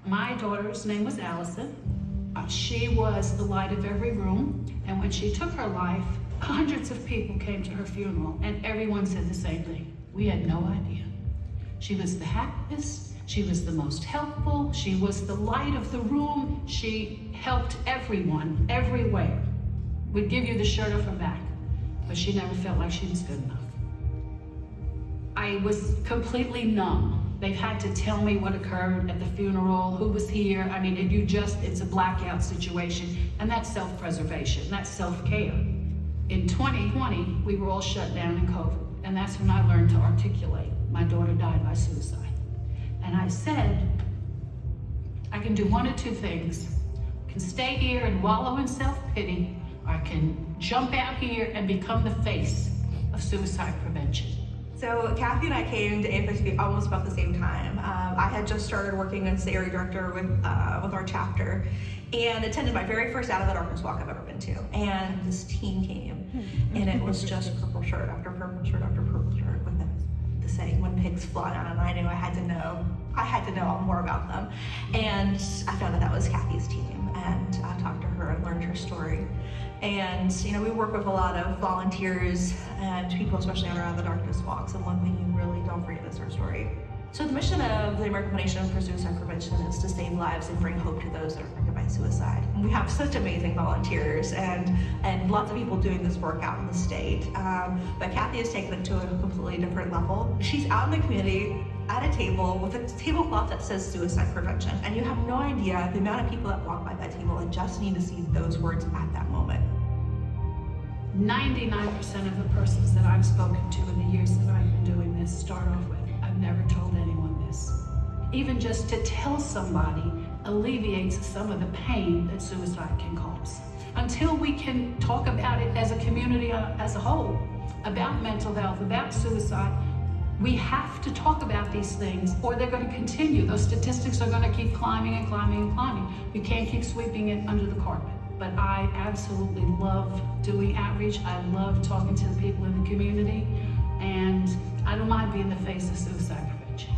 My daughter's name was Allison. She was the light of every room, and when she took her life, hundreds of people came to her funeral, and everyone said the same thing. We had no idea. She was the happiest, she was the most helpful, she was the light of the room, she helped everyone, everywhere. Would give you the shirt off her back, but she never felt like she was good enough. I was completely numb. They've had to tell me what occurred at the funeral, who was here. I mean, it's a blackout situation, and that's self-preservation, that's self-care. In 2020, we were all shut down in COVID, and that's when I learned to articulate. My daughter died by suicide. And I said, I can do one of two things. I can stay here and wallow in self-pity, or I can jump out here and become the face of suicide prevention. So Kathy and I came to AFSB almost about the same time. I had just started working as the area director with our chapter and attended my very first Out of the Darkness walk I've ever been to. And this team came, and it was just purple shirt after purple shirt after purple shirt with the saying, "When pigs fly on," and I knew I had to know more about them. And I found that was Kathy's team, and I talked to her and learned her story. And we work with a lot of volunteers and people, especially on Out of the Darkness walks, and one thing you really don't forget is her story. So the mission of the American Foundation for Suicide Prevention is to save lives and bring hope to those that are affected by suicide. And we have such amazing volunteers and lots of people doing this work out in the state. But Kathy has taken it to a completely different level. She's out in the community at a table with a tablecloth that says suicide prevention. And you have no idea the amount of people that walk by that table and just need to see those words at that moment. 99% of the persons that I've spoken to in the years that I've been doing this start off with, I've never told anyone this. Even just to tell somebody alleviates some of the pain that suicide can cause. Until we can talk about it as a community as a whole, about mental health, about suicide, we have to talk about these things or they're going to continue. Those statistics are going to keep climbing and climbing and climbing. You can't keep sweeping it under the carpet. But I absolutely love doing outreach. I love talking to the people in the community, and I don't mind being the face of suicide prevention.